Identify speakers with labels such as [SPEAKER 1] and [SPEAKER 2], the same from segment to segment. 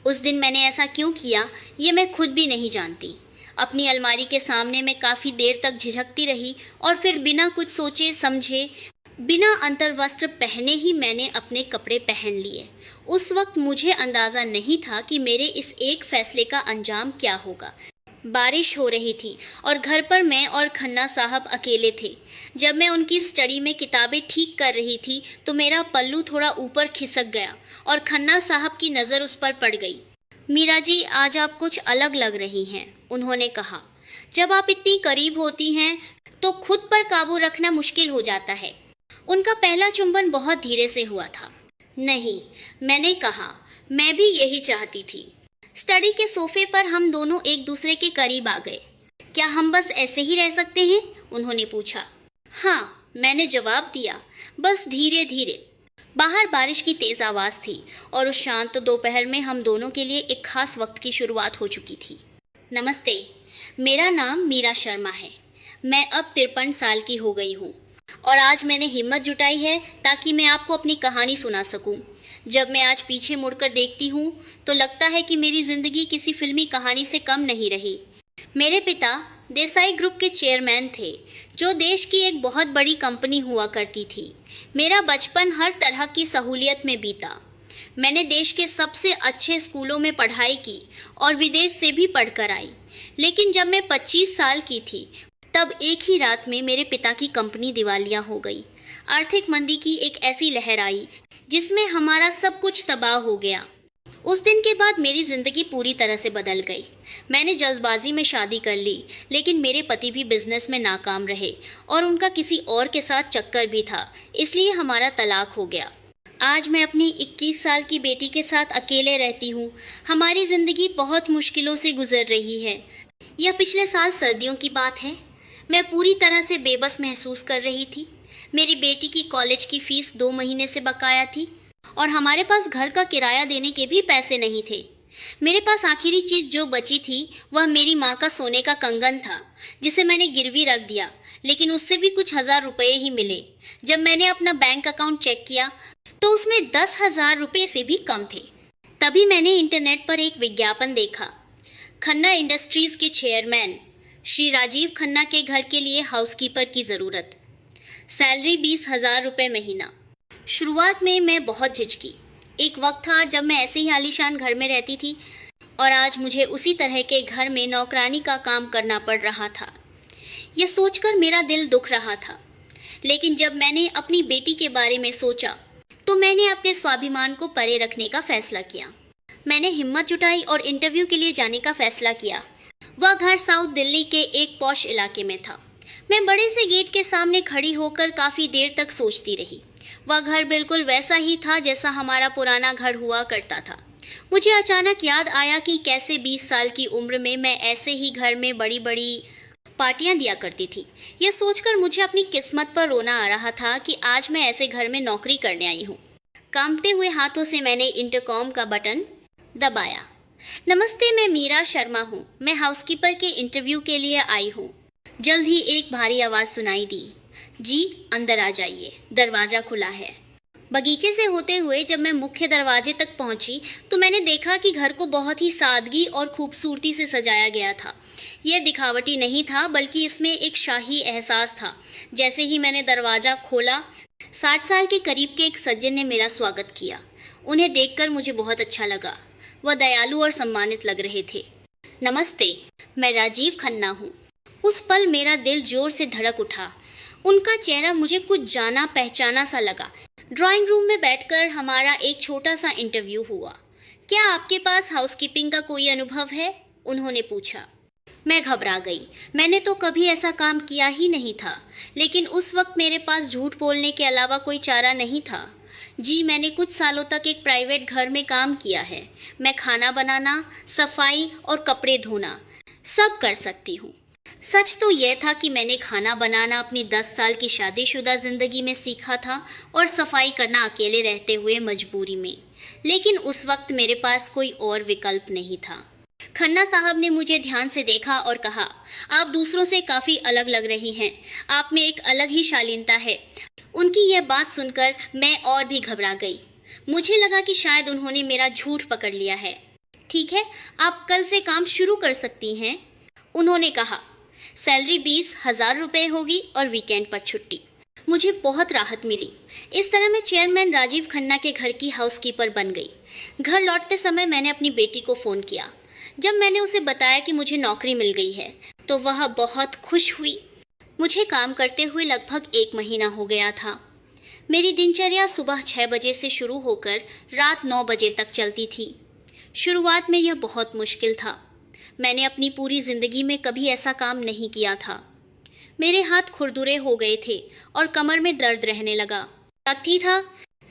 [SPEAKER 1] उस दिन मैंने ऐसा क्यों किया, ये मैं खुद भी नहीं जानती। अपनी अलमारी के सामने मैं काफ़ी देर तक झिझकती रही और फिर बिना कुछ सोचे समझे, बिना अंतर्वस्त्र पहने ही मैंने अपने कपड़े पहन लिए। उस वक्त मुझे अंदाज़ा नहीं था कि मेरे इस एक फैसले का अंजाम क्या होगा। बारिश हो रही थी और घर पर मैं और खन्ना साहब अकेले थे। जब मैं उनकी स्टडी में किताबें ठीक कर रही थी तो मेरा पल्लू थोड़ा ऊपर खिसक गया और खन्ना साहब की नज़र उस पर पड़ गई। मीरा जी, आज आप कुछ अलग लग रही हैं, उन्होंने कहा। जब आप इतनी करीब होती हैं तो खुद पर काबू रखना मुश्किल हो जाता है। उनका पहला चुंबन बहुत धीरे से हुआ था। नहीं, मैंने कहा, मैं भी यही चाहती थी। स्टडी के सोफे पर हम दोनों एक दूसरे के करीब आ गए। क्या हम बस ऐसे ही रह सकते हैं, उन्होंने पूछा। हाँ, मैंने जवाब दिया, बस धीरे धीरे। बाहर बारिश की तेज आवाज़ थी और उस शांत दोपहर में हम दोनों के लिए एक खास वक्त की शुरुआत हो चुकी थी। नमस्ते, मेरा नाम मीरा शर्मा है। मैं अब 53 साल की हो गई हूँ और आज मैंने हिम्मत जुटाई है ताकि मैं आपको अपनी कहानी सुना सकूं। जब मैं आज पीछे मुड़कर देखती हूँ तो लगता है कि मेरी ज़िंदगी किसी फिल्मी कहानी से कम नहीं रही। मेरे पिता देसाई ग्रुप के चेयरमैन थे, जो देश की एक बहुत बड़ी कंपनी हुआ करती थी। मेरा बचपन हर तरह की सहूलियत में बीता। मैंने देश के सबसे अच्छे स्कूलों में पढ़ाई की और विदेश से भी पढ़कर आई। लेकिन जब मैं 25 साल की थी तब एक ही रात में मेरे पिता की कंपनी दिवालिया हो गई। आर्थिक मंदी की एक ऐसी लहर आई जिसमें हमारा सब कुछ तबाह हो गया। उस दिन के बाद मेरी ज़िंदगी पूरी तरह से बदल गई। मैंने जल्दबाजी में शादी कर ली, लेकिन मेरे पति भी बिजनेस में नाकाम रहे और उनका किसी और के साथ चक्कर भी था, इसलिए हमारा तलाक हो गया। आज मैं अपनी 21 साल की बेटी के साथ अकेले रहती हूँ। हमारी ज़िंदगी बहुत मुश्किलों से गुजर रही है। यह पिछले साल सर्दियों की बात है। मैं पूरी तरह से बेबस महसूस कर रही थी। मेरी बेटी की कॉलेज की फ़ीस 2 महीने से बकाया थी और हमारे पास घर का किराया देने के भी पैसे नहीं थे। मेरे पास आखिरी चीज़ जो बची थी वह मेरी माँ का सोने का कंगन था, जिसे मैंने गिरवी रख दिया, लेकिन उससे भी कुछ 1000 रुपये ही मिले। जब मैंने अपना बैंक अकाउंट चेक किया तो उसमें 10,000 रुपये से भी कम थे। तभी मैंने इंटरनेट पर एक विज्ञापन देखा। खन्ना इंडस्ट्रीज़ के चेयरमैन श्री राजीव खन्ना के घर के लिए हाउसकीपर की ज़रूरत। सैलरी 20,000 रुपये महीना। शुरुआत में मैं बहुत झिझकी। एक वक्त था जब मैं ऐसे ही आलीशान घर में रहती थी और आज मुझे उसी तरह के घर में नौकरानी का काम करना पड़ रहा था। यह सोचकर मेरा दिल दुख रहा था। लेकिन जब मैंने अपनी बेटी के बारे में सोचा तो मैंने अपने स्वाभिमान को परे रखने का फैसला किया। मैंने हिम्मत जुटाई और इंटरव्यू के लिए जाने का फैसला किया। वह घर साउथ दिल्ली के एक पॉश इलाके में था। मैं बड़े से गेट के सामने खड़ी होकर काफ़ी देर तक सोचती रही। वह घर बिल्कुल वैसा ही था जैसा हमारा पुराना घर हुआ करता था। मुझे अचानक याद आया कि कैसे 20 साल की उम्र में मैं ऐसे ही घर में बड़ी बड़ी पार्टियां दिया करती थी। यह सोचकर मुझे अपनी किस्मत पर रोना आ रहा था कि आज मैं ऐसे घर में नौकरी करने आई हूँ। कांपते हुए हाथों से मैंने इंटरकॉम का बटन दबाया। नमस्ते, मैं मीरा शर्मा हूँ। मैं हाउसकीपर के इंटरव्यू के लिए आई हूँ। जल्द ही एक भारी आवाज़ सुनाई दी। जी, अंदर आ जाइए, दरवाज़ा खुला है। बगीचे से होते हुए जब मैं मुख्य दरवाजे तक पहुंची तो मैंने देखा कि घर को बहुत ही सादगी और खूबसूरती से सजाया गया था। यह दिखावटी नहीं था, बल्कि इसमें एक शाही एहसास था। जैसे ही मैंने दरवाज़ा खोला, 60 साल के करीब के एक सज्जन ने मेरा स्वागत किया। उन्हें देखकर मुझे बहुत अच्छा लगा। वह दयालु और सम्मानित लग रहे थे। नमस्ते, मैं राजीव खन्ना हूँ। उस पल मेरा दिल जोर से धड़क उठा। उनका चेहरा मुझे कुछ जाना पहचाना सा लगा। ड्राइंग रूम में बैठकर हमारा एक छोटा सा इंटरव्यू हुआ। क्या आपके पास हाउसकीपिंग का कोई अनुभव है? उन्होंने पूछा। मैं घबरा गई। मैंने तो कभी ऐसा काम किया ही नहीं था, लेकिन उस वक्त मेरे पास झूठ बोलने के अलावा कोई चारा नहीं था। जी, मैंने कुछ सालों तक एक प्राइवेट घर में काम किया है। मैं खाना बनाना, सफाई और कपड़े धोना सब कर सकती हूँ। सच तो यह था कि मैंने खाना बनाना अपनी 10 साल की शादीशुदा ज़िंदगी में सीखा था और सफाई करना अकेले रहते हुए मजबूरी में। लेकिन उस वक्त मेरे पास कोई और विकल्प नहीं था। खन्ना साहब ने मुझे ध्यान से देखा और कहा, आप दूसरों से काफ़ी अलग लग रही हैं। आप में एक अलग ही शालीनता है। उनकी यह बात सुनकर मैं और भी घबरा गई। मुझे लगा कि शायद उन्होंने मेरा झूठ पकड़ लिया है। ठीक है, आप कल से काम शुरू कर सकती हैं। उन्होंने कहा, सैलरी 20,000 रुपये होगी और वीकेंड पर छुट्टी। मुझे बहुत राहत मिली। इस तरह मैं चेयरमैन राजीव खन्ना के घर की हाउसकीपर बन गई। घर लौटते समय मैंने अपनी बेटी को फ़ोन किया। जब मैंने उसे बताया कि मुझे नौकरी मिल गई है तो वह बहुत खुश हुई। मुझे काम करते हुए लगभग 1 महीना हो गया था। मेरी दिनचर्या सुबह 6 बजे से शुरू होकर रात 9 बजे तक चलती थी। शुरुआत में यह बहुत मुश्किल था। मैंने अपनी पूरी ज़िंदगी में कभी ऐसा काम नहीं किया था। मेरे हाथ खुरदुरे हो गए थे और कमर में दर्द रहने लगा। थी था,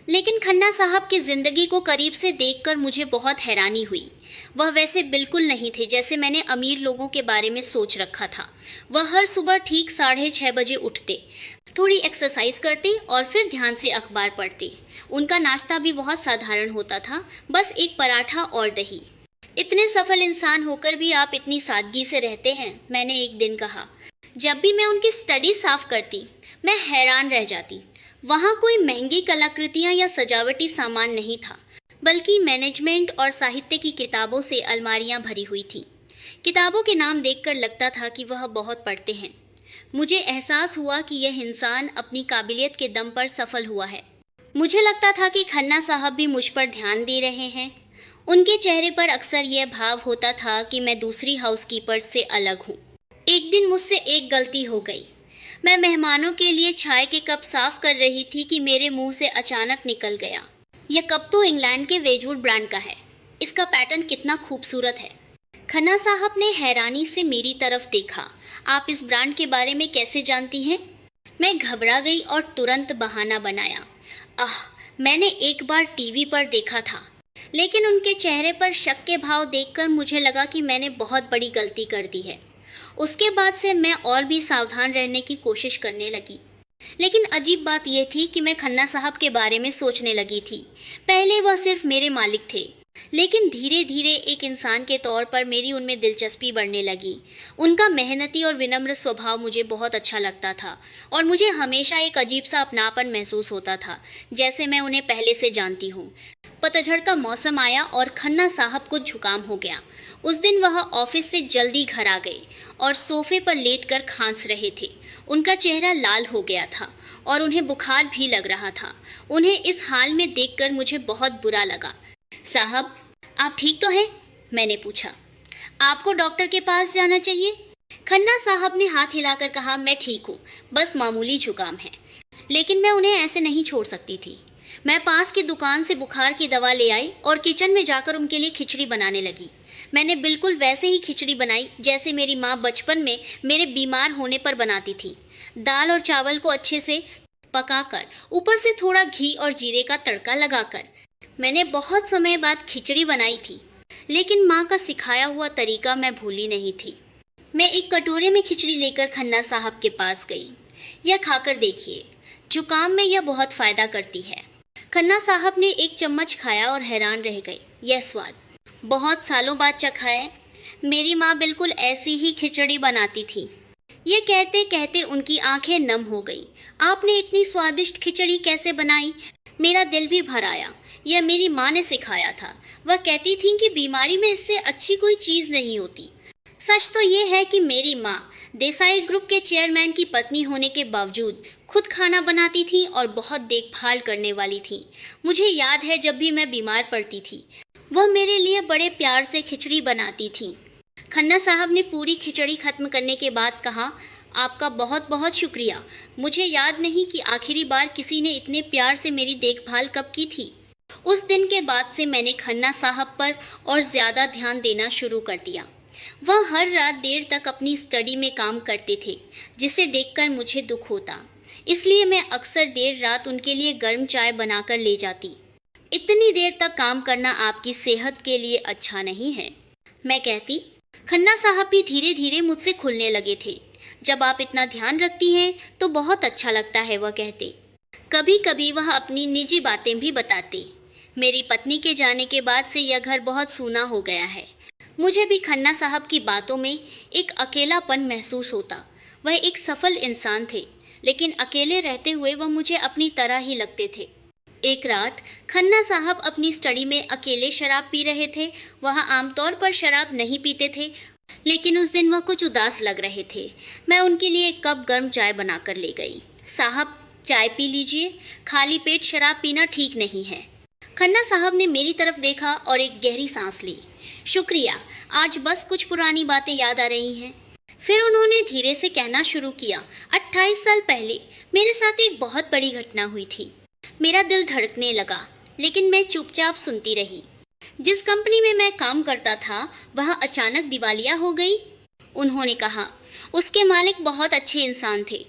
[SPEAKER 1] लेकिन खन्ना साहब की ज़िंदगी को करीब से देखकर मुझे बहुत हैरानी हुई। वह वैसे बिल्कुल नहीं थे जैसे मैंने अमीर लोगों के बारे में सोच रखा था। वह हर सुबह ठीक 6:30 बजे उठते, थोड़ी एक्सरसाइज करते और फिर ध्यान से अखबार पढ़ते। उनका नाश्ता भी बहुत साधारण होता था, बस एक पराठा और दही। इतने सफल इंसान होकर भी आप इतनी सादगी से रहते हैं, मैंने एक दिन कहा। जब भी मैं उनकी स्टडी साफ करती, मैं हैरान रह जाती। वहाँ कोई महंगी कलाकृतियाँ या सजावटी सामान नहीं था, बल्कि मैनेजमेंट और साहित्य की किताबों से अलमारियाँ भरी हुई थी। किताबों के नाम देखकर लगता था कि वह बहुत पढ़ते हैं। मुझे एहसास हुआ कि यह इंसान अपनी काबिलियत के दम पर सफल हुआ है। मुझे लगता था कि खन्ना साहब भी मुझ पर ध्यान दे रहे हैं। उनके चेहरे पर अक्सर यह भाव होता था कि मैं दूसरी हाउसकीपर से अलग हूँ। एक दिन मुझसे एक गलती हो गई। मैं मेहमानों के लिए चाय के कप साफ कर रही थी कि मेरे मुंह से अचानक निकल गया, यह कप तो इंग्लैंड के वेजवुड ब्रांड का है। इसका पैटर्न कितना खूबसूरत है। खन्ना साहब ने हैरानी से मेरी तरफ देखा। आप इस ब्रांड के बारे में कैसे जानती हैं? मैं घबरा गई और तुरंत बहाना बनाया। मैंने एक बार टीवी पर देखा था। लेकिन उनके चेहरे पर शक के भाव देखकर मुझे लगा कि मैंने बहुत बड़ी गलती कर दी है। उसके बाद से मैं और भी सावधान रहने की कोशिश करने लगी। लेकिन अजीब बात यह थी कि मैं खन्ना साहब के बारे में सोचने लगी थी। पहले वह सिर्फ मेरे मालिक थे, लेकिन धीरे धीरे एक इंसान के तौर पर मेरी उनमें दिलचस्पी बढ़ने लगी। उनका मेहनती और विनम्र स्वभाव मुझे बहुत अच्छा लगता था और मुझे हमेशा एक अजीब सा अपनापन महसूस होता था, जैसे मैं उन्हें पहले से जानती हूँ। पतझड़ का मौसम आया और खन्ना साहब को जुकाम हो गया। उस दिन वह ऑफिस से जल्दी घर आ गए और सोफे पर लेटकर खांस रहे थे। उनका चेहरा लाल हो गया था और उन्हें बुखार भी लग रहा था। उन्हें इस हाल में देखकर मुझे बहुत बुरा लगा। साहब, आप ठीक तो हैं? मैंने पूछा। आपको डॉक्टर के पास जाना चाहिए। खन्ना साहब ने हाथ हिलाकर कहा, मैं ठीक हूँ, बस मामूली जुकाम है। लेकिन मैं उन्हें ऐसे नहीं छोड़ सकती थी। मैं पास की दुकान से बुखार की दवा ले आई और किचन में जाकर उनके लिए खिचड़ी बनाने लगी। मैंने बिल्कुल वैसे ही खिचड़ी बनाई जैसे मेरी माँ बचपन में मेरे बीमार होने पर बनाती थी। दाल और चावल को अच्छे से पकाकर ऊपर से थोड़ा घी और जीरे का तड़का लगाकर मैंने बहुत समय बाद खिचड़ी बनाई थी। लेकिन माँ का सिखाया हुआ तरीका मैं भूली नहीं थी। मैं एक कटोरे में खिचड़ी लेकर खन्ना साहब के पास गई। यह खाकर देखिए, जुकाम में यह बहुत फ़ायदा करती है। खन्ना साहब ने एक चम्मच खाया और हैरान रह गए। यह स्वाद बहुत सालों बाद चखा है। मेरी माँ बिल्कुल ऐसी ही खिचड़ी बनाती थी। ये कहते कहते उनकी आंखें नम हो गई। आपने इतनी स्वादिष्ट खिचड़ी कैसे बनाई? मेरा दिल भी भर आया। यह मेरी माँ ने सिखाया था। वह कहती थी कि बीमारी में इससे अच्छी कोई चीज़ नहीं होती। सच तो ये है कि मेरी माँ देसाई ग्रुप के चेयरमैन की पत्नी होने के बावजूद खुद खाना बनाती थी और बहुत देखभाल करने वाली थी। मुझे याद है जब भी मैं बीमार पड़ती थी, वह मेरे लिए बड़े प्यार से खिचड़ी बनाती थी। खन्ना साहब ने पूरी खिचड़ी खत्म करने के बाद कहा, आपका बहुत बहुत शुक्रिया। मुझे याद नहीं कि आखिरी बार किसी ने इतने प्यार से मेरी देखभाल कब की थी। उस दिन के बाद से मैंने खन्ना साहब पर और ज़्यादा ध्यान देना शुरू कर दिया। वह हर रात देर तक अपनी स्टडी में काम करते थे, जिसे देखकर मुझे दुख होता। इसलिए मैं अक्सर देर रात उनके लिए गर्म चाय बनाकर ले जाती। इतनी देर तक काम करना आपकी सेहत के लिए अच्छा नहीं है, मैं कहती। खन्ना साहब भी धीरे धीरे मुझसे खुलने लगे थे। जब आप इतना ध्यान रखती हैं तो बहुत अच्छा लगता है, वह कहते। कभी कभी वह अपनी निजी बातें भी बताते। मेरी पत्नी के जाने के बाद से यह घर बहुत सूना हो गया है। मुझे भी खन्ना साहब की बातों में एक अकेलापन महसूस होता। वह एक सफल इंसान थे, लेकिन अकेले रहते हुए वह मुझे अपनी तरह ही लगते थे। एक रात खन्ना साहब अपनी स्टडी में अकेले शराब पी रहे थे। वह आमतौर पर शराब नहीं पीते थे, लेकिन उस दिन वह कुछ उदास लग रहे थे। मैं उनके लिए एक कप गर्म चाय बनाकर ले गई। साहब, चाय पी लीजिए, खाली पेट शराब पीना ठीक नहीं है। खन्ना साहब ने मेरी तरफ देखा और एक गहरी सांस ली। शुक्रिया, आज बस कुछ पुरानी बातें याद आ रही हैं। फिर उन्होंने धीरे से कहना शुरू किया। 28 साल पहले मेरे साथ एक बहुत बड़ी घटना हुई थी। मेरा दिल धड़कने लगा, लेकिन मैं चुपचाप सुनती रही। जिस कंपनी में मैं काम करता था वह अचानक दिवालिया हो गई। उन्होंने कहा, उसके मालिक बहुत अच्छे इंसान थे।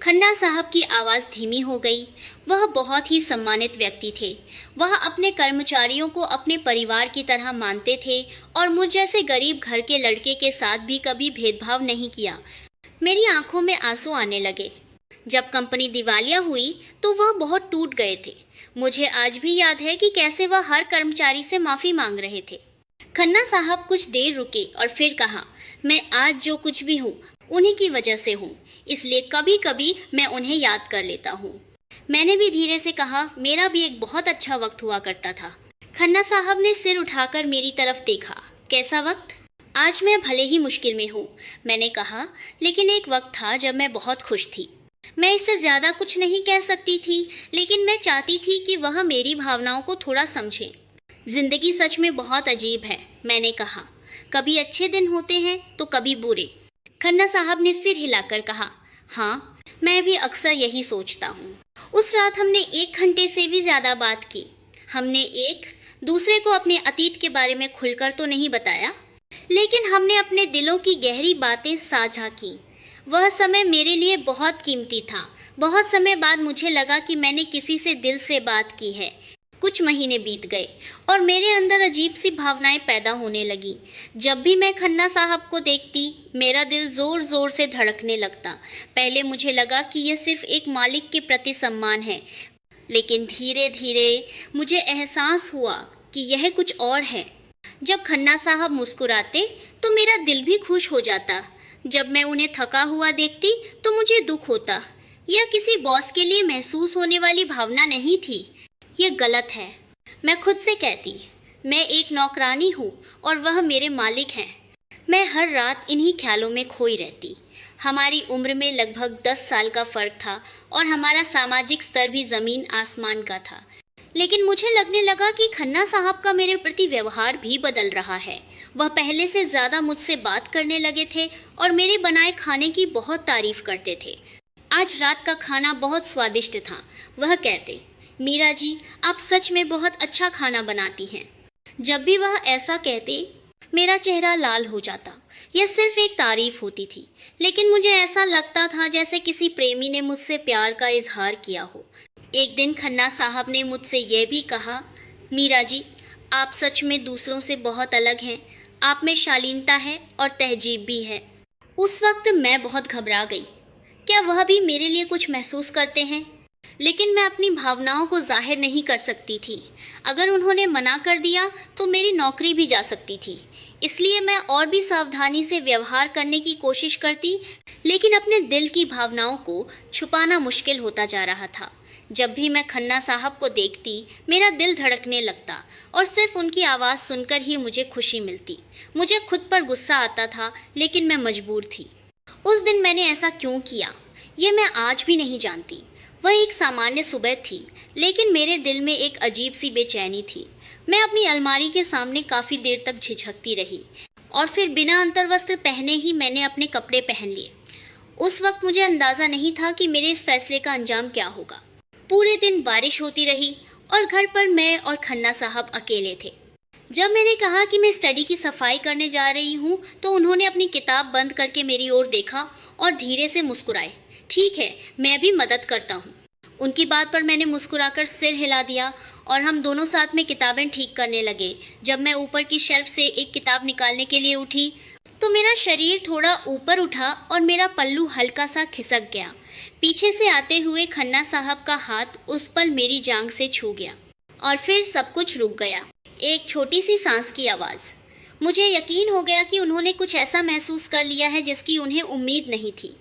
[SPEAKER 1] खन्ना साहब की आवाज़ धीमी हो गई। वह बहुत ही सम्मानित व्यक्ति थे। वह अपने कर्मचारियों को अपने परिवार की तरह मानते थे और मुझ जैसे गरीब घर के लड़के के साथ भी कभी भेदभाव नहीं किया। मेरी आंखों में आंसू आने लगे। जब कंपनी दिवालिया हुई तो वह बहुत टूट गए थे। मुझे आज भी याद है कि कैसे वह हर कर्मचारी से माफ़ी मांग रहे थे। खन्ना साहब कुछ देर रुके और फिर कहा, मैं आज जो कुछ भी हूँ उन्हीं की वजह से हूँ, इसलिए कभी कभी मैं उन्हें याद कर लेता हूँ। मैंने भी धीरे से कहा, मेरा भी एक बहुत अच्छा वक्त हुआ करता था। खन्ना साहब ने सिर उठाकर मेरी तरफ देखा। कैसा वक्त? आज मैं भले ही मुश्किल में हूँ, मैंने कहा, लेकिन एक वक्त था जब मैं बहुत खुश थी। मैं इससे ज़्यादा कुछ नहीं कह सकती थी, लेकिन मैं चाहती थी कि वह मेरी भावनाओं को थोड़ा समझे। जिंदगी सच में बहुत अजीब है, मैंने कहा। कभी अच्छे दिन होते हैं तो कभी बुरे। खन्ना साहब ने सिर हिलाकर कहा, हाँ, मैं भी अक्सर यही सोचता हूँ। उस रात हमने 1 घंटे से भी ज़्यादा बात की। हमने एक दूसरे को अपने अतीत के बारे में खुलकर तो नहीं बताया, लेकिन हमने अपने दिलों की गहरी बातें साझा की। वह समय मेरे लिए बहुत कीमती था। बहुत समय बाद मुझे लगा कि मैंने किसी से दिल से बात की है। कुछ महीने बीत गए और मेरे अंदर अजीब सी भावनाएं पैदा होने लगी। जब भी मैं खन्ना साहब को देखती, मेरा दिल ज़ोर ज़ोर से धड़कने लगता। पहले मुझे लगा कि यह सिर्फ एक मालिक के प्रति सम्मान है, लेकिन धीरे धीरे मुझे एहसास हुआ कि यह कुछ और है। जब खन्ना साहब मुस्कुराते तो मेरा दिल भी खुश हो जाता। जब मैं उन्हें थका हुआ देखती तो मुझे दुख होता। यह किसी बॉस के लिए महसूस होने वाली भावना नहीं थी। यह गलत है। मैं खुद से कहती, मैं एक नौकरानी हूँ और वह मेरे मालिक हैं। मैं हर रात इन्हीं ख्यालों में खोई रहती। हमारी उम्र में लगभग 10 साल का फ़र्क था और हमारा सामाजिक स्तर भी ज़मीन आसमान का था। लेकिन मुझे लगने लगा कि खन्ना साहब का मेरे प्रति व्यवहार भी बदल रहा है। वह पहले से ज़्यादा मुझसे बात करने लगे थे और मेरे बनाए खाने की बहुत तारीफ़ करते थे। आज रात का खाना बहुत स्वादिष्ट था। वह कहते, मीरा जी, आप सच में बहुत अच्छा खाना बनाती हैं। जब भी वह ऐसा कहते, मेरा चेहरा लाल हो जाता। यह सिर्फ एक तारीफ़ होती थी, लेकिन मुझे ऐसा लगता था जैसे किसी प्रेमी ने मुझसे प्यार का इजहार किया हो। एक दिन खन्ना साहब ने मुझसे यह भी कहा, मीरा जी, आप सच में दूसरों से बहुत अलग हैं। आप में शालीनता है और तहजीब भी है। उस वक्त मैं बहुत घबरा गई। क्या वह भी मेरे लिए कुछ महसूस करते हैं? लेकिन मैं अपनी भावनाओं को जाहिर नहीं कर सकती थी। अगर उन्होंने मना कर दिया तो मेरी नौकरी भी जा सकती थी। इसलिए मैं और भी सावधानी से व्यवहार करने की कोशिश करती, लेकिन अपने दिल की भावनाओं को छुपाना मुश्किल होता जा रहा था। जब भी मैं खन्ना साहब को देखती, मेरा दिल धड़कने लगता और सिर्फ उनकी आवाज़ सुनकर ही मुझे खुशी मिलती। मुझे खुद पर गुस्सा आता था, लेकिन मैं मजबूर थी। उस दिन मैंने ऐसा क्यों किया, यह मैं आज भी नहीं जानती। वह एक सामान्य सुबह थी, लेकिन मेरे दिल में एक अजीब सी बेचैनी थी। मैं अपनी अलमारी के सामने काफ़ी देर तक झिझकती रही और फिर बिना अंतर्वस्त्र पहने ही मैंने अपने कपड़े पहन लिए। उस वक्त मुझे अंदाज़ा नहीं था कि मेरे इस फैसले का अंजाम क्या होगा। पूरे दिन बारिश होती रही और घर पर मैं और खन्ना साहब अकेले थे। जब मैंने कहा कि मैं स्टडी की सफाई करने जा रही हूँ तो उन्होंने अपनी किताब बंद करके मेरी ओर देखा और धीरे से मुस्कुराए। ठीक है, मैं भी मदद करता हूँ। उनकी बात पर मैंने मुस्कुराकर सिर हिला दिया और हम दोनों साथ में किताबें ठीक करने लगे। जब मैं ऊपर की शेल्फ से एक किताब निकालने के लिए उठी तो मेरा शरीर थोड़ा ऊपर उठा और मेरा पल्लू हल्का सा खिसक गया। पीछे से आते हुए खन्ना साहब का हाथ उस पल मेरी जांघ से छू गया और फिर सब कुछ रुक गया। एक छोटी सी सांस की आवाज़। मुझे यकीन हो गया कि उन्होंने कुछ ऐसा महसूस कर लिया है जिसकी उन्हें उम्मीद नहीं थी।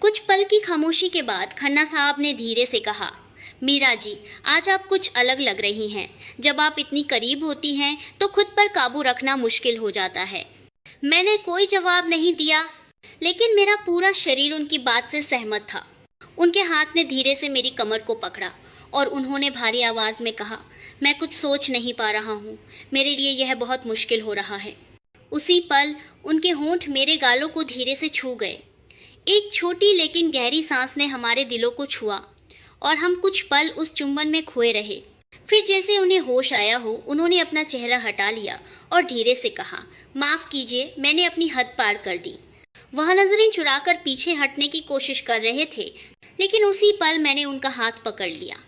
[SPEAKER 1] कुछ पल की खामोशी के बाद खन्ना साहब ने धीरे से कहा, मीरा जी, आज आप कुछ अलग लग रही हैं। जब आप इतनी करीब होती हैं तो खुद पर काबू रखना मुश्किल हो जाता है। मैंने कोई जवाब नहीं दिया, लेकिन मेरा पूरा शरीर उनकी बात से सहमत था। उनके हाथ ने धीरे से मेरी कमर को पकड़ा और उन्होंने भारी आवाज़ में कहा, मैं कुछ सोच नहीं पा रहा हूँ, मेरे लिए यह बहुत मुश्किल हो रहा है। उसी पल उनके होंठ मेरे गालों को धीरे से छू गए। एक छोटी लेकिन गहरी सांस ने हमारे दिलों को छुआ और हम कुछ पल उस चुंबन में खोए रहे। फिर जैसे उन्हें होश आया हो, उन्होंने अपना चेहरा हटा लिया और धीरे से कहा, माफ़ कीजिए, मैंने अपनी हद पार कर दी। वह नजरें चुराकर पीछे हटने की कोशिश कर रहे थे, लेकिन उसी पल मैंने उनका हाथ पकड़ लिया।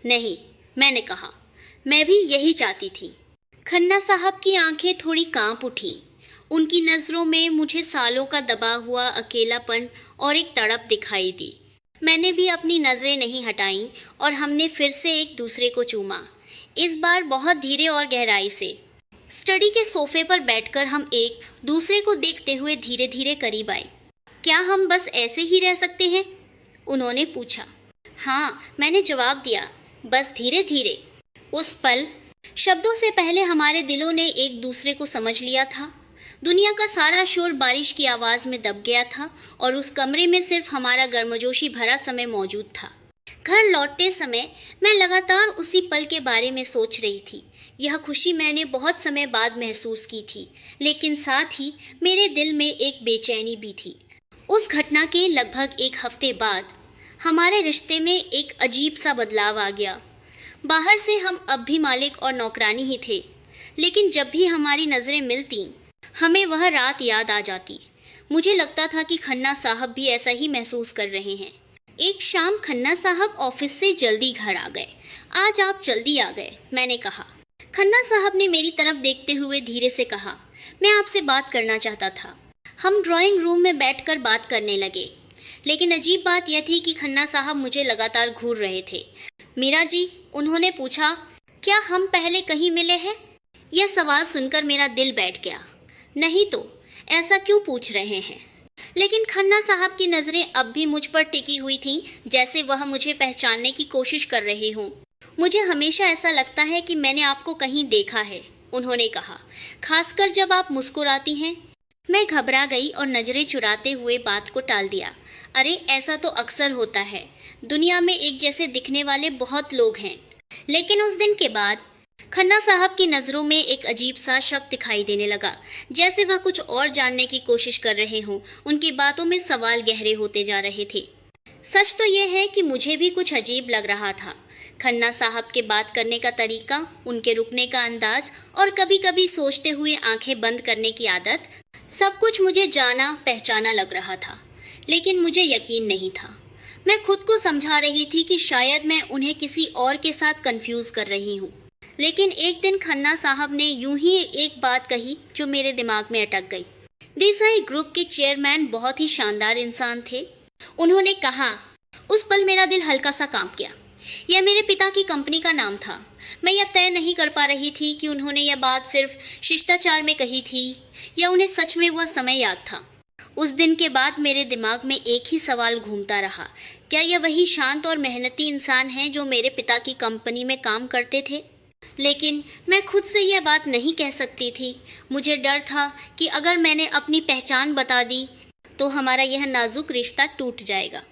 [SPEAKER 1] नहीं, मैंने कहा, मैं भी यही चाहती थी। खन्ना साहब की आंखें थोड़ी कांप उठीं। उनकी नज़रों में मुझे सालों का दबा हुआ अकेलापन और एक तड़प दिखाई दी। मैंने भी अपनी नज़रें नहीं हटाईं और हमने फिर से एक दूसरे को चूमा, इस बार बहुत धीरे और गहराई से। स्टडी के सोफे पर बैठकर हम एक दूसरे को देखते हुए धीरे धीरे करीब आए। क्या हम बस ऐसे ही रह सकते हैं? उन्होंने पूछा। हाँ, मैंने जवाब दिया, बस धीरे धीरे। उस पल शब्दों से पहले हमारे दिलों ने एक दूसरे को समझ लिया था। दुनिया का सारा शोर बारिश की आवाज़ में दब गया था और उस कमरे में सिर्फ हमारा गर्मजोशी भरा समय मौजूद था। घर लौटते समय मैं लगातार उसी पल के बारे में सोच रही थी। यह खुशी मैंने बहुत समय बाद महसूस की थी, लेकिन साथ ही मेरे दिल में एक बेचैनी भी थी। उस घटना के लगभग एक हफ्ते बाद हमारे रिश्ते में एक अजीब सा बदलाव आ गया। बाहर से हम अब भी मालिक और नौकरानी ही थे, लेकिन जब भी हमारी नज़रें मिलती हमें वह रात याद आ जाती। मुझे लगता था कि खन्ना साहब भी ऐसा ही महसूस कर रहे हैं। एक शाम खन्ना साहब ऑफिस से जल्दी घर आ गए। आज आप जल्दी आ गए, मैंने कहा। खन्ना साहब ने मेरी तरफ देखते हुए धीरे से कहा, मैं आपसे बात करना चाहता था। हम ड्राइंग रूम में बैठकर बात करने लगे, लेकिन अजीब बात यह थी कि खन्ना साहब मुझे लगातार घूर रहे थे। मीरा जी, उन्होंने पूछा, क्या हम पहले कहीं मिले हैं? यह सवाल सुनकर मेरा दिल बैठ गया। नहीं तो, ऐसा क्यों पूछ रहे हैं? लेकिन खन्ना साहब की नज़रें अब भी मुझ पर टिकी हुई थीं, जैसे वह मुझे पहचानने की कोशिश कर रहे हों। मुझे हमेशा ऐसा लगता है कि मैंने आपको कहीं देखा है, उन्होंने कहा, खासकर जब आप मुस्कुराती हैं। मैं घबरा गई और नज़रें चुराते हुए बात को टाल दिया। अरे, ऐसा तो अक्सर होता है। दुनिया में एक जैसे दिखने वाले बहुत लोग हैं। लेकिन उस दिन के बाद खन्ना साहब की नज़रों में एक अजीब सा शक दिखाई देने लगा, जैसे वह कुछ और जानने की कोशिश कर रहे हों। उनकी बातों में सवाल गहरे होते जा रहे थे। सच तो यह है कि मुझे भी कुछ अजीब लग रहा था। खन्ना साहब के बात करने का तरीका, उनके रुकने का अंदाज और कभी-कभी सोचते हुए आंखें बंद करने की आदत, सब कुछ मुझे जाना पहचाना लग रहा था, लेकिन मुझे यकीन नहीं था। मैं खुद को समझा रही थी कि शायद मैं उन्हें किसी और के साथ कंफ्यूज कर रही हूँ। लेकिन एक दिन खन्ना साहब ने यूं ही एक बात कही जो मेरे दिमाग में अटक गई। देसाई ग्रुप के चेयरमैन बहुत ही शानदार इंसान थे, उन्होंने कहा। उस पल मेरा दिल हल्का सा कांप गया। यह मेरे पिता की कंपनी का नाम था। मैं यह तय नहीं कर पा रही थी कि उन्होंने यह बात सिर्फ शिष्टाचार में कही थी या उन्हें सच में वह समय याद था। उस दिन के बाद मेरे दिमाग में एक ही सवाल घूमता रहा, क्या यह वही शांत और मेहनती इंसान हैं जो मेरे पिता की कंपनी में काम करते थे? लेकिन मैं खुद से यह बात नहीं कह सकती थी। मुझे डर था कि अगर मैंने अपनी पहचान बता दी तो हमारा यह नाजुक रिश्ता टूट जाएगा।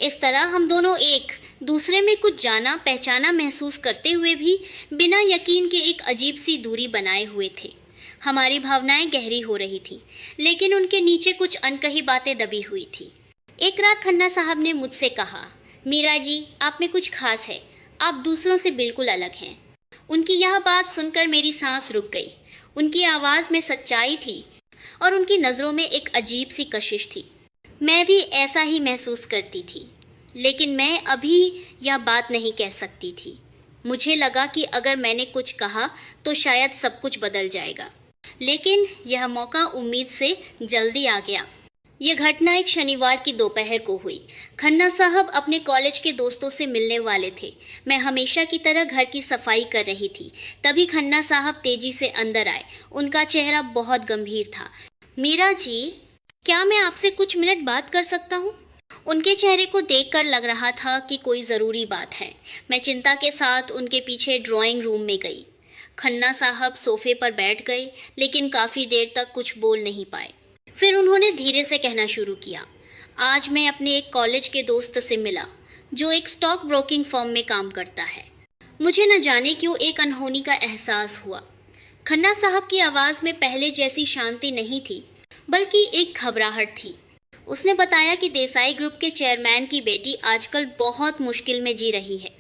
[SPEAKER 1] इस तरह हम दोनों एक दूसरे में कुछ जाना पहचाना महसूस करते हुए भी बिना यकीन के एक अजीब सी दूरी बनाए हुए थे। हमारी भावनाएं गहरी हो रही थी, लेकिन उनके नीचे कुछ अनकही बातें दबी हुई थी। एक रात खन्ना साहब ने मुझसे कहा, मीरा जी, आप में कुछ खास है, आप दूसरों से बिल्कुल अलग हैं। उनकी यह बात सुनकर मेरी सांस रुक गई। उनकी आवाज़ में सच्चाई थी और उनकी नज़रों में एक अजीब सी कशिश थी। मैं भी ऐसा ही महसूस करती थी, लेकिन मैं अभी यह बात नहीं कह सकती थी। मुझे लगा कि अगर मैंने कुछ कहा तो शायद सब कुछ बदल जाएगा, लेकिन यह मौका उम्मीद से जल्दी आ गया। यह घटना एक शनिवार की दोपहर को हुई। खन्ना साहब अपने कॉलेज के दोस्तों से मिलने वाले थे। मैं हमेशा की तरह घर की सफाई कर रही थी। तभी खन्ना साहब तेजी से अंदर आए। उनका चेहरा बहुत गंभीर था। मीरा जी, क्या मैं आपसे कुछ मिनट बात कर सकता हूँ? उनके चेहरे को देखकर लग रहा था कि कोई ज़रूरी बात है। मैं चिंता के साथ उनके पीछे ड्राइंग रूम में गई। खन्ना साहब सोफे पर बैठ गए, लेकिन काफ़ी देर तक कुछ बोल नहीं पाए। फिर उन्होंने धीरे से कहना शुरू किया, आज मैं अपने एक कॉलेज के दोस्त से मिला जो एक स्टॉक ब्रोकिंग फर्म में काम करता है। मुझे न जाने क्यों एक अनहोनी का एहसास हुआ। खन्ना साहब की आवाज़ में पहले जैसी शांति नहीं थी, बल्कि एक घबराहट थी। उसने बताया कि देसाई ग्रुप के चेयरमैन की बेटी आजकल बहुत मुश्किल में जी रही है।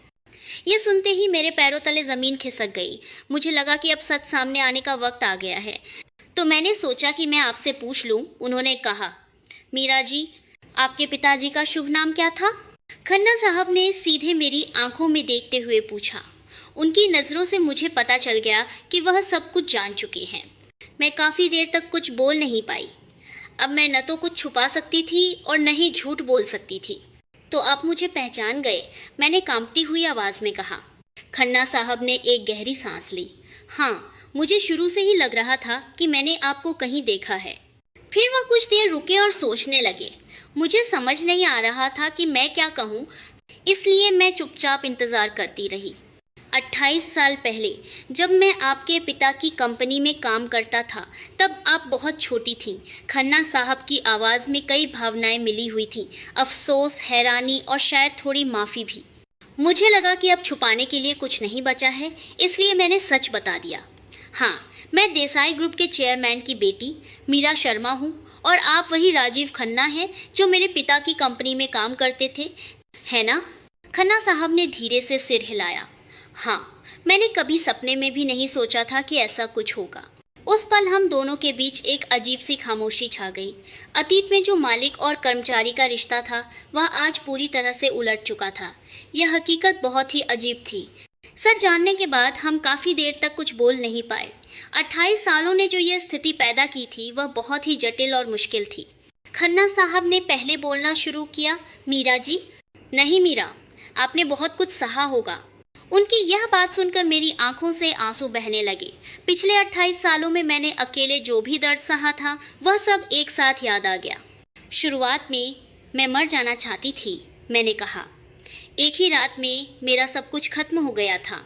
[SPEAKER 1] ये सुनते ही मेरे पैरों तले ज़मीन खिसक गई। मुझे लगा कि अब सच सामने आने का वक्त आ गया है। तो मैंने सोचा कि मैं आपसे पूछ लूं। उन्होंने कहा, मीरा जी, आपके पिताजी का शुभ नाम क्या था? खन्ना साहब ने सीधे मेरी आंखों में देखते हुए पूछा। उनकी नज़रों से मुझे पता चल गया कि वह सब कुछ जान चुके हैं। मैं काफ़ी देर तक कुछ बोल नहीं पाई। अब मैं न तो कुछ छुपा सकती थी और न ही झूठ बोल सकती थी। तो आप मुझे पहचान गए? मैंने कांपती हुई आवाज़ में कहा। खन्ना साहब ने एक गहरी सांस ली। हाँ, मुझे शुरू से ही लग रहा था कि मैंने आपको कहीं देखा है। फिर वह कुछ देर रुके और सोचने लगे। मुझे समझ नहीं आ रहा था कि मैं क्या कहूँ, इसलिए मैं चुपचाप इंतज़ार करती रही। 28 साल पहले जब मैं आपके पिता की कंपनी में काम करता था, तब आप बहुत छोटी थीं। खन्ना साहब की आवाज़ में कई भावनाएं मिली हुई थीं, अफसोस, हैरानी और शायद थोड़ी माफ़ी भी। मुझे लगा कि अब छुपाने के लिए कुछ नहीं बचा है, इसलिए मैंने सच बता दिया। हाँ, मैं देसाई ग्रुप के चेयरमैन की बेटी मीरा शर्मा हूँ और आप वही राजीव खन्ना हैं जो मेरे पिता की कंपनी में काम करते थे, है ना? खन्ना साहब ने धीरे से सिर हिलाया। हाँ, मैंने कभी सपने में भी नहीं सोचा था कि ऐसा कुछ होगा। उस पल हम दोनों के बीच एक अजीब सी खामोशी छा गई। अतीत में जो मालिक और कर्मचारी का रिश्ता था, वह आज पूरी तरह से उलट चुका था। यह हकीकत बहुत ही अजीब थी। सच जानने के बाद हम काफ़ी देर तक कुछ बोल नहीं पाए। 28 सालों ने जो यह स्थिति पैदा की थी, वह बहुत ही जटिल और मुश्किल थी। खन्ना साहब ने पहले बोलना शुरू किया। मीरा जी, नहीं मीरा, आपने बहुत कुछ सहा होगा। उनकी यह बात सुनकर मेरी आंखों से आंसू बहने लगे। पिछले 28 सालों में मैंने अकेले जो भी दर्द सहा था, वह सब एक साथ याद आ गया। शुरुआत में मैं मर जाना चाहती थी, मैंने कहा। एक ही रात में मेरा सब कुछ खत्म हो गया था।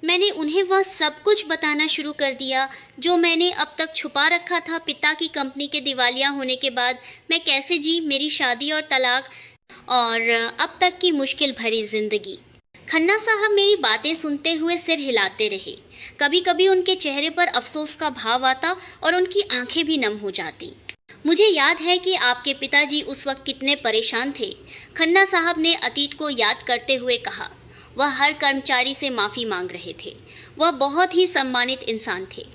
[SPEAKER 1] मैंने उन्हें वह सब कुछ बताना शुरू कर दिया जो मैंने अब तक छुपा रखा था। पिता की कंपनी के दिवालिया होने के बाद मैं कैसे जी, मेरी शादी और तलाक और अब तक की मुश्किल भरी जिंदगी। खन्ना साहब मेरी बातें सुनते हुए सिर हिलाते रहे। कभी कभी उनके चेहरे पर अफसोस का भाव आता और उनकी आंखें भी नम हो जाती। मुझे याद है कि आपके पिताजी उस वक्त कितने परेशान थे। खन्ना साहब ने अतीत को याद करते हुए कहा। वह हर कर्मचारी से माफ़ी मांग रहे थे। वह बहुत ही सम्मानित इंसान थे।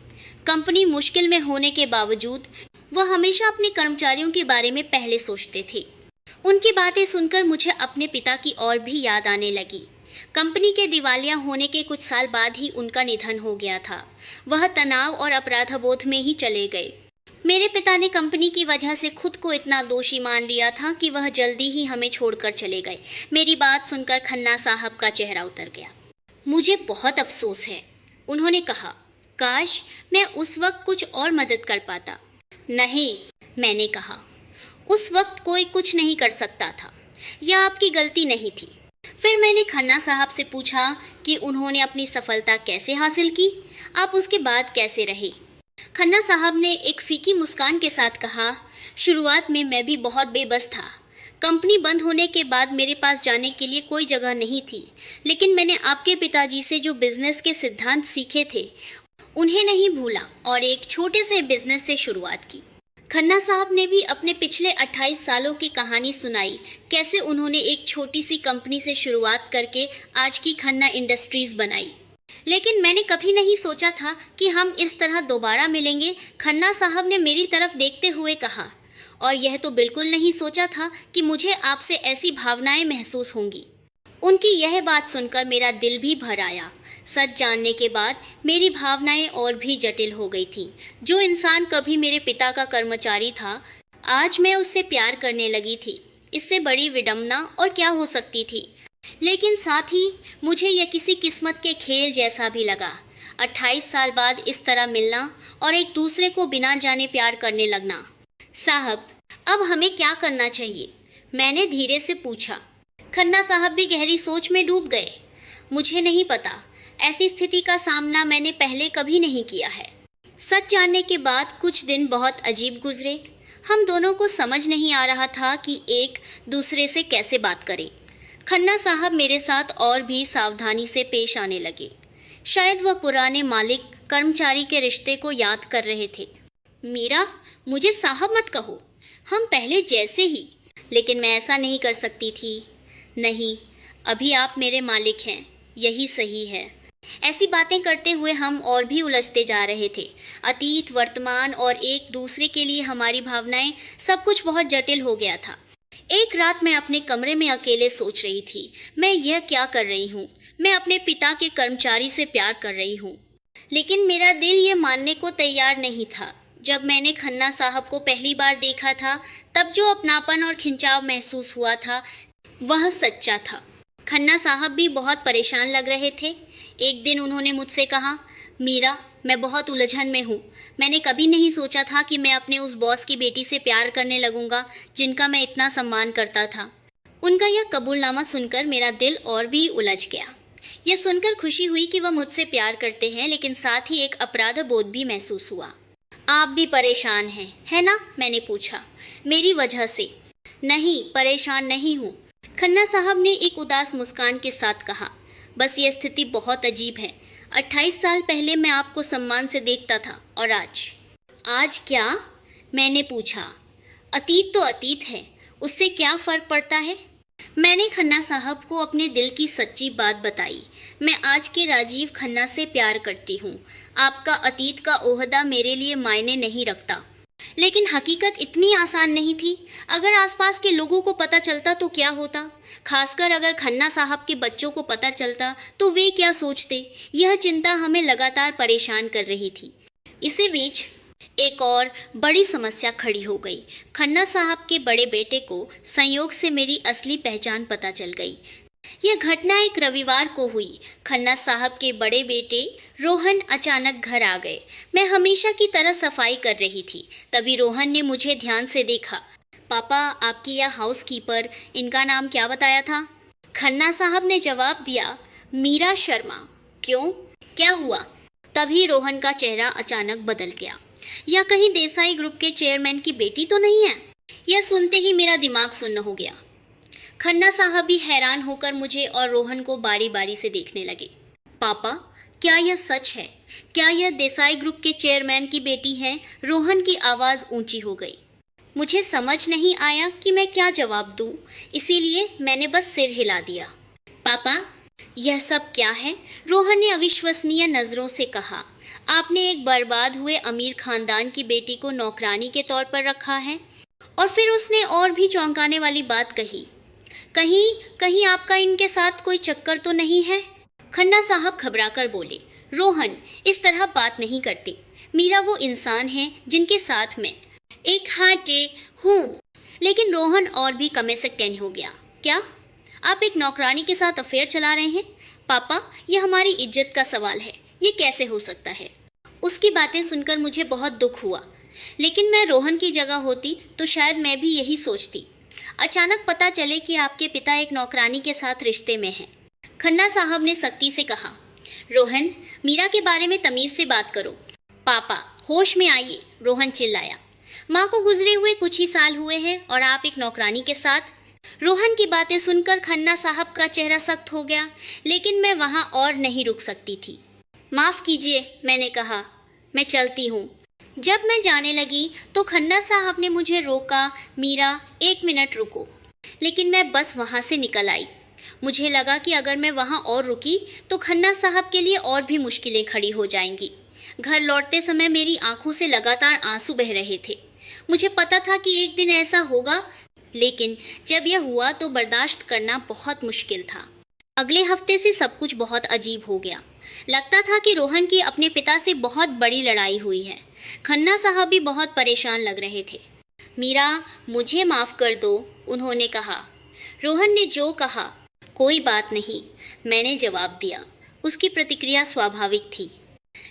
[SPEAKER 1] कंपनी मुश्किल में होने के बावजूद वह हमेशा अपने कर्मचारियों के बारे में पहले सोचते थे। उनकी बातें सुनकर मुझे अपने पिता की और भी याद आने लगी। कंपनी के दिवालिया होने के कुछ साल बाद ही उनका निधन हो गया था। वह तनाव और अपराधबोध में ही चले गए। मेरे पिता ने कंपनी की वजह से खुद को इतना दोषी मान लिया था कि वह जल्दी ही हमें छोड़कर चले गए। मेरी बात सुनकर खन्ना साहब का चेहरा उतर गया। मुझे बहुत अफसोस है, उन्होंने कहा। काश मैं उस वक्त कुछ और मदद कर पाता। नहीं, मैंने कहा, उस वक्त कोई कुछ नहीं कर सकता था। यह आपकी गलती नहीं थी। फिर मैंने खन्ना साहब से पूछा कि उन्होंने अपनी सफलता कैसे हासिल की, आप उसके बाद कैसे रहे। खन्ना साहब ने एक फीकी मुस्कान के साथ कहा, शुरुआत में मैं भी बहुत बेबस था। कंपनी बंद होने के बाद मेरे पास जाने के लिए कोई जगह नहीं थी, लेकिन मैंने आपके पिताजी से जो बिजनेस के सिद्धांत सीखे थे, उन्हें नहीं भूला और एक छोटे से बिजनेस से शुरुआत की। खन्ना साहब ने भी अपने पिछले 28 सालों की कहानी सुनाई, कैसे उन्होंने एक छोटी सी कंपनी से शुरुआत करके आज की खन्ना इंडस्ट्रीज बनाई। लेकिन मैंने कभी नहीं सोचा था कि हम इस तरह दोबारा मिलेंगे, खन्ना साहब ने मेरी तरफ देखते हुए कहा। और यह तो बिल्कुल नहीं सोचा था कि मुझे आपसे ऐसी भावनाएं महसूस होंगी। उनकी यह बात सुनकर मेरा दिल भी भर आया। सच जानने के बाद मेरी भावनाएं और भी जटिल हो गई थीं। जो इंसान कभी मेरे पिता का कर्मचारी था, आज मैं उससे प्यार करने लगी थी। इससे बड़ी विडंबना और क्या हो सकती थी। लेकिन साथ ही मुझे यह किसी किस्मत के खेल जैसा भी लगा। 28 साल बाद इस तरह मिलना और एक दूसरे को बिना जाने प्यार करने लगना। साहब, अब हमें क्या करना चाहिए? मैंने धीरे से पूछा। खन्ना साहब भी गहरी सोच में डूब गए। मुझे नहीं पता, ऐसी स्थिति का सामना मैंने पहले कभी नहीं किया है। सच जानने के बाद कुछ दिन बहुत अजीब गुजरे। हम दोनों को समझ नहीं आ रहा था कि एक दूसरे से कैसे बात करें। खन्ना साहब मेरे साथ और भी सावधानी से पेश आने लगे। शायद वह पुराने मालिक कर्मचारी के रिश्ते को याद कर रहे थे। मीरा, मुझे साहब मत कहो, हम पहले जैसे ही। लेकिन मैं ऐसा नहीं कर सकती थी। नहीं, अभी आप मेरे मालिक हैं, यही सही है। ऐसी बातें करते हुए हम और भी उलझते जा रहे थे। अतीत, वर्तमान और एक दूसरे के लिए हमारी भावनाएं, सब कुछ बहुत जटिल हो गया था। एक रात मैं अपने कमरे में अकेले सोच रही थी, मैं यह क्या कर रही हूँ? मैं अपने पिता के कर्मचारी से प्यार कर रही हूँ। लेकिन मेरा दिल ये मानने को तैयार नहीं था। जब मैंने खन्ना साहब को पहली बार देखा था, तब जो अपनापन और खिंचाव महसूस हुआ था, वह सच्चा था। खन्ना साहब भी बहुत परेशान लग रहे थे। एक दिन उन्होंने मुझसे कहा, मीरा, मैं बहुत उलझन में हूँ। मैंने कभी नहीं सोचा था कि मैं अपने उस बॉस की बेटी से प्यार करने लगूंगा, जिनका मैं इतना सम्मान करता था। उनका यह कबूलनामा सुनकर मेरा दिल और भी उलझ गया। यह सुनकर खुशी हुई कि वह मुझसे प्यार करते हैं, लेकिन साथ ही एक अपराध बोध भी महसूस हुआ। आप भी परेशान हैं, है ना? मैंने पूछा। मेरी वजह से? नहीं, परेशान नहीं हूँ, खन्ना साहब ने एक उदास मुस्कान के साथ कहा। बस ये स्थिति बहुत अजीब है। 28 साल पहले मैं आपको सम्मान से देखता था, और आज क्या? मैंने पूछा। अतीत तो अतीत है, उससे क्या फ़र्क पड़ता है? मैंने खन्ना साहब को अपने दिल की सच्ची बात बताई। मैं आज के राजीव खन्ना से प्यार करती हूँ। आपका अतीत का ओहदा मेरे लिए मायने नहीं रखता। लेकिन हकीकत इतनी आसान नहीं थी। अगर आसपास के लोगों को पता चलता तो क्या होता? खासकर अगर खन्ना साहब के बच्चों को पता चलता तो वे क्या सोचते? यह चिंता हमें लगातार परेशान कर रही थी। इसी बीच एक और बड़ी समस्या खड़ी हो गई। खन्ना साहब के बड़े बेटे को संयोग से मेरी असली पहचान पता चल गई। यह घटना एक रविवार को हुई। खन्ना साहब के बड़े बेटे रोहन अचानक घर आ गए। मैं हमेशा की तरह सफाई कर रही थी, तभी रोहन ने मुझे ध्यान से देखा। पापा, आपकी यह हाउसकीपर, इनका नाम क्या बताया था? खन्ना साहब ने जवाब दिया, मीरा शर्मा। क्यों, क्या हुआ? तभी रोहन का चेहरा अचानक बदल गया। यह कहीं देसाई ग्रुप के चेयरमैन की बेटी तो नहीं है? यह सुनते ही मेरा दिमाग सुन्न हो गया। खन्ना साहब भी हैरान होकर मुझे और रोहन को बारी बारी से देखने लगे। पापा, क्या यह सच है? क्या यह देसाई ग्रुप के चेयरमैन की बेटी है? रोहन की आवाज़ ऊंची हो गई। मुझे समझ नहीं आया कि मैं क्या जवाब दूं, इसीलिए मैंने बस सिर हिला दिया। पापा, यह सब क्या है? रोहन ने अविश्वसनीय नज़रों से कहा। आपने एक बर्बाद हुए अमीर खानदान की बेटी को नौकरानी के तौर पर रखा है। और फिर उसने और भी चौंकाने वाली बात कही, कहीं आपका इनके साथ कोई चक्कर तो नहीं है? खन्ना साहब घबराकर बोले, रोहन, इस तरह बात नहीं करते। मीरा वो इंसान है जिनके साथ मैं एक हाटे हूँ। लेकिन रोहन और भी कमे से कैन हो गया। क्या आप एक नौकरानी के साथ अफेयर चला रहे हैं? पापा, यह हमारी इज्जत का सवाल है, ये कैसे हो सकता है? उसकी बातें सुनकर मुझे बहुत दुख हुआ। लेकिन मैं रोहन की जगह होती तो शायद मैं भी यही सोचती। अचानक पता चले कि आपके पिता एक नौकरानी के साथ रिश्ते में हैं। खन्ना साहब ने सख्ती से कहा, रोहन, मीरा के बारे में तमीज़ से बात करो। पापा, होश में आइए, रोहन चिल्लाया। माँ को गुजरे हुए कुछ ही साल हुए हैं और आप एक नौकरानी के साथ? रोहन की बातें सुनकर खन्ना साहब का चेहरा सख्त हो गया, लेकिन मैं वहाँ और नहीं रुक सकती थी। माफ़ कीजिए, मैंने कहा, मैं चलती हूँ। जब मैं जाने लगी तो खन्ना साहब ने मुझे रोका। मीरा, 1 मिनट रुको। लेकिन मैं बस वहाँ से निकल आई। मुझे लगा कि अगर मैं वहाँ और रुकी तो खन्ना साहब के लिए और भी मुश्किलें खड़ी हो जाएंगी। घर लौटते समय मेरी आंखों से लगातार आंसू बह रहे थे। मुझे पता था कि एक दिन ऐसा होगा, लेकिन जब यह हुआ तो बर्दाश्त करना बहुत मुश्किल था। अगले हफ्ते से सब कुछ बहुत अजीब हो गया। लगता था कि रोहन की अपने पिता से बहुत बड़ी लड़ाई हुई है। खन्ना साहब भी बहुत परेशान लग रहे थे। मीरा, मुझे माफ़ कर दो, उन्होंने कहा। रोहन ने जो कहा, कोई बात नहीं, मैंने जवाब दिया। उसकी प्रतिक्रिया स्वाभाविक थी।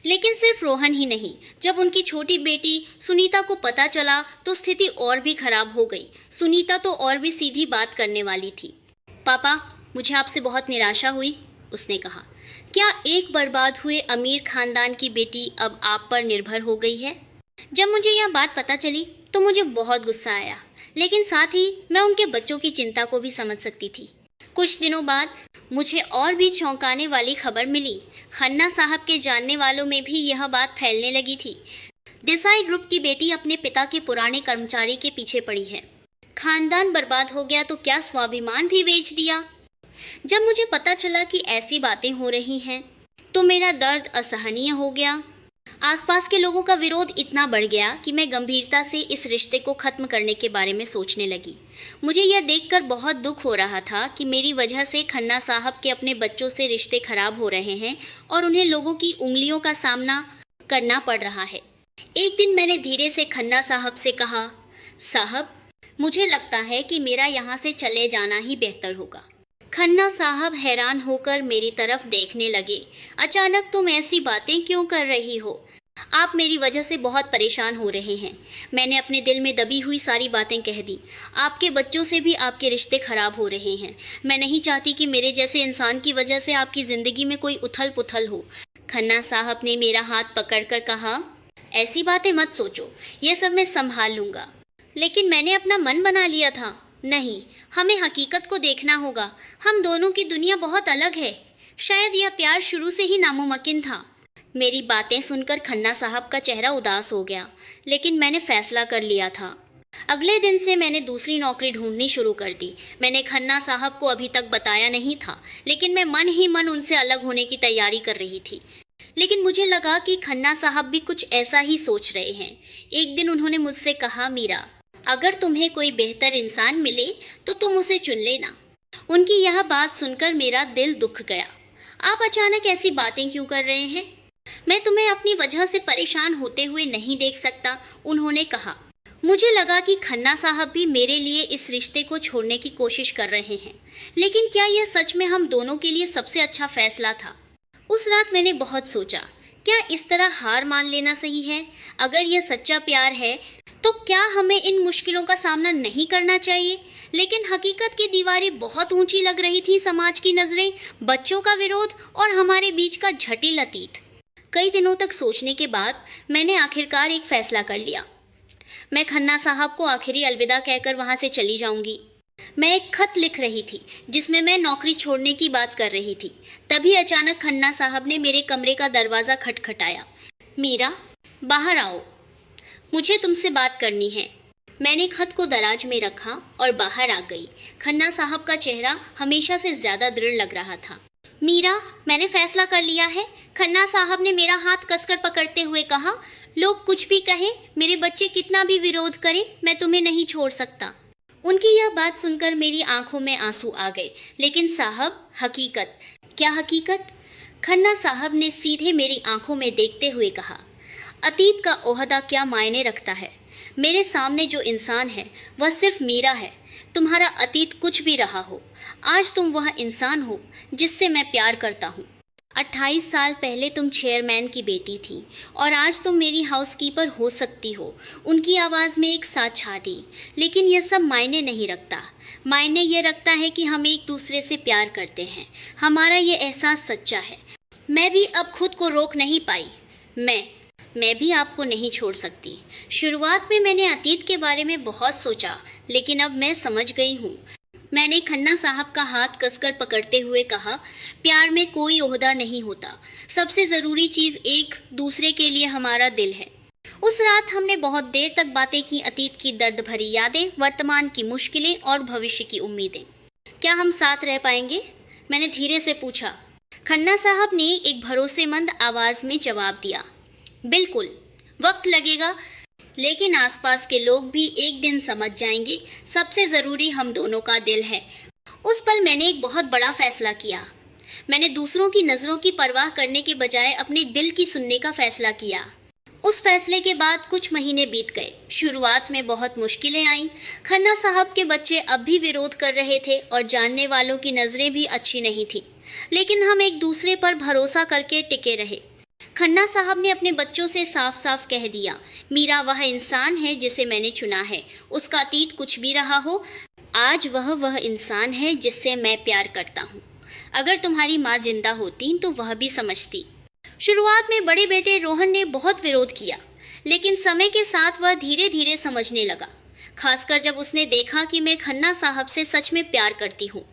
[SPEAKER 1] लेकिन सिर्फ रोहन ही नहीं, जब उनकी छोटी बेटी सुनीता को पता चला तो स्थिति और भी खराब हो गई। सुनीता तो और भी सीधी बात करने वाली थी। पापा, मुझे आपसे बहुत निराशा हुई, उसने कहा। क्या एक बर्बाद हुए अमीर खानदान की बेटी अब आप पर निर्भर हो गई है? जब मुझे यह बात पता चली तो मुझे बहुत गुस्सा आया, लेकिन साथ ही मैं उनके बच्चों की चिंता को भी समझ सकती थी। कुछ दिनों बाद मुझे और भी चौंकाने वाली खबर मिली। खन्ना साहब के जानने वालों में भी यह बात फैलने लगी थी। देसाई ग्रुप की बेटी अपने पिता के पुराने कर्मचारी के पीछे पड़ी है। खानदान बर्बाद हो गया तो क्या स्वाभिमान भी बेच दिया? जब मुझे पता चला कि ऐसी बातें हो रही हैं तो मेरा दर्द असहनीय हो गया। आसपास के लोगों का विरोध इतना बढ़ गया कि मैं गंभीरता से इस रिश्ते को खत्म करने के बारे में सोचने लगी। मुझे यह देखकर बहुत दुख हो रहा था कि मेरी वजह से खन्ना साहब के अपने बच्चों से रिश्ते खराब हो रहे हैं और उन्हें लोगों की उंगलियों का सामना करना पड़ रहा है। एक दिन मैंने धीरे से खन्ना साहब से कहा, साहब, मुझे लगता है कि मेरा यहाँ से चले जाना ही बेहतर होगा। खन्ना साहब हैरान होकर मेरी तरफ देखने लगे। अचानक तुम ऐसी बातें क्यों कर रही हो? आप मेरी वजह से बहुत परेशान हो रहे हैं। मैंने अपने दिल में दबी हुई सारी बातें कह दी। आपके बच्चों से भी आपके रिश्ते खराब हो रहे हैं। मैं नहीं चाहती कि मेरे जैसे इंसान की वजह से आपकी ज़िंदगी में कोई उथल पुथल हो। खन्ना साहब ने मेरा हाथ पकड़कर कहा, ऐसी बातें मत सोचो, ये सब मैं संभाल लूँगा। लेकिन मैंने अपना मन बना लिया था। नहीं, हमें हकीकत को देखना होगा। हम दोनों की दुनिया बहुत अलग है। शायद यह प्यार शुरू से ही नामुमकिन था। मेरी बातें सुनकर खन्ना साहब का चेहरा उदास हो गया, लेकिन मैंने फैसला कर लिया था। अगले दिन से मैंने दूसरी नौकरी ढूंढनी शुरू कर दी। मैंने खन्ना साहब को अभी तक बताया नहीं था, लेकिन मैं मन ही मन उनसे अलग होने की तैयारी कर रही थी। लेकिन मुझे लगा कि खन्ना साहब भी कुछ ऐसा ही सोच रहे हैं। एक दिन उन्होंने मुझसे कहा, मीरा, अगर तुम्हें कोई बेहतर इंसान मिले तो तुम उसे चुन लेना। उनकी यह बात सुनकर मेरा दिल दुख गया। आप अचानक ऐसी बातें क्यों कर रहे हैं? मैं तुम्हें अपनी वजह से परेशान होते हुए नहीं देख सकता, उन्होंने कहा। मुझे लगा कि खन्ना साहब भी मेरे लिए इस रिश्ते को छोड़ने की कोशिश कर रहे हैं, लेकिन क्या यह सच में हम दोनों के लिए सबसे अच्छा फैसला था? उस रात मैंने बहुत सोचा, क्या इस तरह हार मान लेना सही है? अगर यह सच्चा प्यार है तो क्या हमें इन मुश्किलों का सामना नहीं करना चाहिए? लेकिन हकीकत की दीवारें बहुत ऊंची लग रही थी। समाज की नजरें, बच्चों का विरोध और हमारे बीच का जटिल अतीत। कई दिनों तक सोचने के बाद मैंने आखिरकार एक फैसला कर लिया। मैं खन्ना साहब को आखिरी अलविदा कहकर वहां से चली जाऊंगी। मैं एक खत लिख रही थी जिसमें मैं नौकरी छोड़ने की बात कर रही थी। तभी अचानक खन्ना साहब ने मेरे कमरे का दरवाज़ा खटखटाया। मीरा, बाहर आओ, मुझे तुमसे बात करनी है। मैंने खत को दराज में रखा और बाहर आ गई। खन्ना साहब का चेहरा हमेशा से ज़्यादा दृढ़ लग रहा था। मीरा, मैंने फैसला कर लिया है, खन्ना साहब ने मेरा हाथ कसकर पकड़ते हुए कहा। लोग कुछ भी कहें, मेरे बच्चे कितना भी विरोध करें, मैं तुम्हें नहीं छोड़ सकता। उनकी यह बात सुनकर मेरी आंखों में आंसू आ गए। लेकिन साहब, हकीकत। क्या हकीकत? खन्ना साहब ने सीधे मेरी आंखों में देखते हुए कहा, अतीत का ओहदा क्या मायने रखता है? मेरे सामने जो इंसान है वह सिर्फ मीरा है। तुम्हारा अतीत कुछ भी रहा हो, आज तुम वह इंसान हो जिससे मैं प्यार करता हूँ। 28 साल पहले तुम चेयरमैन की बेटी थी और आज तुम मेरी हाउसकीपर हो सकती हो। उनकी आवाज़ में एक साथ छा दी। लेकिन यह सब मायने नहीं रखता। मायने ये रखता है कि हम एक दूसरे से प्यार करते हैं। हमारा ये एहसास सच्चा है। मैं भी अब खुद को रोक नहीं पाई। मैं भी आपको नहीं छोड़ सकती। शुरुआत में मैंने अतीत के बारे में बहुत सोचा, लेकिन अब मैं समझ गई हूँ। मैंने खन्ना साहब का हाथ कसकर पकड़ते हुए कहा, प्यार में कोई ओहदा नहीं होता। सबसे ज़रूरी चीज़ एक दूसरे के लिए हमारा दिल है। उस रात हमने बहुत देर तक बातें की, अतीत की दर्द भरी यादें, वर्तमान की मुश्किलें और भविष्य की उम्मीदें। क्या हम साथ रह पाएंगे? मैंने धीरे से पूछा। खन्ना साहब ने एक भरोसेमंद आवाज़ में जवाब दिया, बिल्कुल, वक्त लगेगा, लेकिन आसपास के लोग भी एक दिन समझ जाएंगे। सबसे ज़रूरी हम दोनों का दिल है। उस पल मैंने एक बहुत बड़ा फैसला किया। मैंने दूसरों की नज़रों की परवाह करने के बजाय अपने दिल की सुनने का फैसला किया। उस फैसले के बाद कुछ महीने बीत गए। शुरुआत में बहुत मुश्किलें आईं। खन्ना साहब के बच्चे अब भी विरोध कर रहे थे और जानने वालों की नज़रें भी अच्छी नहीं थी, लेकिन हम एक दूसरे पर भरोसा करके टिके रहे। खन्ना साहब ने अपने बच्चों से साफ साफ कह दिया, मीरा वह इंसान है जिसे मैंने चुना है। उसका अतीत कुछ भी रहा हो, आज वह इंसान है जिससे मैं प्यार करता हूँ। अगर तुम्हारी माँ जिंदा होती तो वह भी समझती। शुरुआत में बड़े बेटे रोहन ने बहुत विरोध किया, लेकिन समय के साथ वह धीरे धीरे समझने लगा, खासकर जब उसने देखा कि मैं खन्ना साहब से सच में प्यार करती हूँ।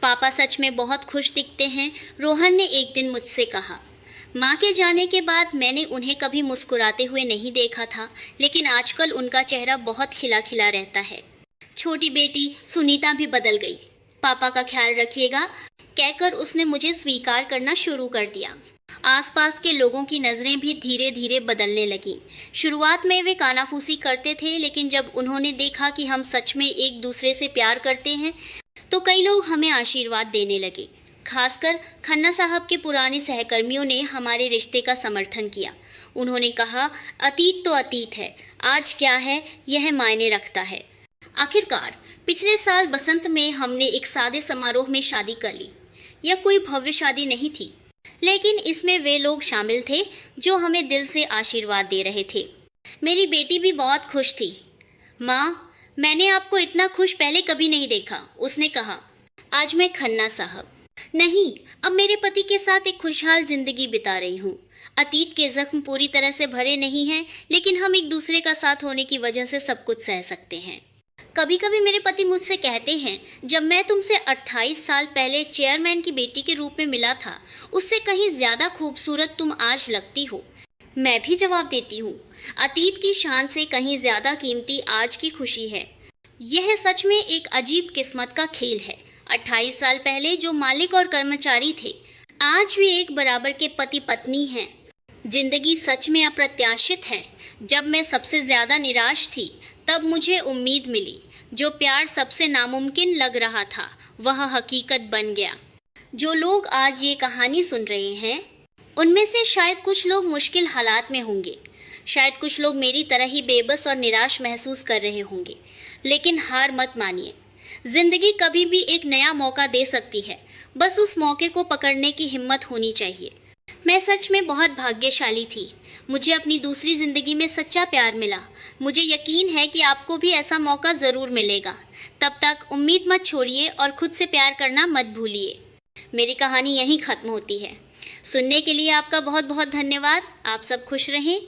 [SPEAKER 1] पापा सच में बहुत खुश दिखते हैं, रोहन ने एक दिन मुझसे कहा। माँ के जाने के बाद मैंने उन्हें कभी मुस्कुराते हुए नहीं देखा था, लेकिन आजकल उनका चेहरा बहुत खिला खिला रहता है। छोटी बेटी सुनीता भी बदल गई। पापा का ख्याल रखिएगा कहकर उसने मुझे स्वीकार करना शुरू कर दिया। आसपास के लोगों की नज़रें भी धीरे धीरे बदलने लगीं। शुरुआत में वे कानाफूसी करते थे, लेकिन जब उन्होंने देखा कि हम सच में एक दूसरे से प्यार करते हैं तो कई लोग हमें आशीर्वाद देने लगे। खासकर खन्ना साहब के पुराने सहकर्मियों ने हमारे रिश्ते का समर्थन किया। उन्होंने कहा, अतीत तो अतीत है, आज क्या है यह मायने रखता है। आखिरकार पिछले साल बसंत में हमने एक सादे समारोह में शादी कर ली। यह कोई भव्य शादी नहीं थी, लेकिन इसमें वे लोग शामिल थे जो हमें दिल से आशीर्वाद दे रहे थे। मेरी बेटी भी बहुत खुश थी। माँ, मैंने आपको इतना खुश पहले कभी नहीं देखा, उसने कहा। आज मैं खन्ना साहब नहीं, अब मेरे पति के साथ एक खुशहाल जिंदगी बिता रही हूँ। अतीत के जख्म पूरी तरह से भरे नहीं हैं, लेकिन हम एक दूसरे का साथ होने की वजह से सब कुछ सह सकते हैं। कभी कभी मेरे पति मुझसे कहते हैं, जब मैं तुमसे 28 साल पहले चेयरमैन की बेटी के रूप में मिला था, उससे कहीं ज्यादा खूबसूरत तुम आज लगती हो। मैं भी जवाब देती हूँ, अतीत की शान से कहीं ज्यादा कीमती आज की खुशी है। यह सच में एक अजीब किस्मत का खेल है। 28 साल पहले जो मालिक और कर्मचारी थे, आज भी एक बराबर के पति पत्नी हैं। जिंदगी सच में अप्रत्याशित है। जब मैं सबसे ज्यादा निराश थी, तब मुझे उम्मीद मिली। जो प्यार सबसे नामुमकिन लग रहा था, वह हकीकत बन गया। जो लोग आज ये कहानी सुन रहे हैं, उनमें से शायद कुछ लोग मुश्किल हालात में होंगे, शायद कुछ लोग मेरी तरह ही बेबस और निराश महसूस कर रहे होंगे, लेकिन हार मत मानिए। जिंदगी कभी भी एक नया मौका दे सकती है, बस उस मौके को पकड़ने की हिम्मत होनी चाहिए। मैं सच में बहुत भाग्यशाली थी। मुझे अपनी दूसरी जिंदगी में सच्चा प्यार मिला। मुझे यकीन है कि आपको भी ऐसा मौका ज़रूर मिलेगा। तब तक उम्मीद मत छोड़िए और खुद से प्यार करना मत भूलिए। मेरी कहानी यहीं ख़त्म होती है। सुनने के लिए आपका बहुत बहुत धन्यवाद। आप सब खुश रहें।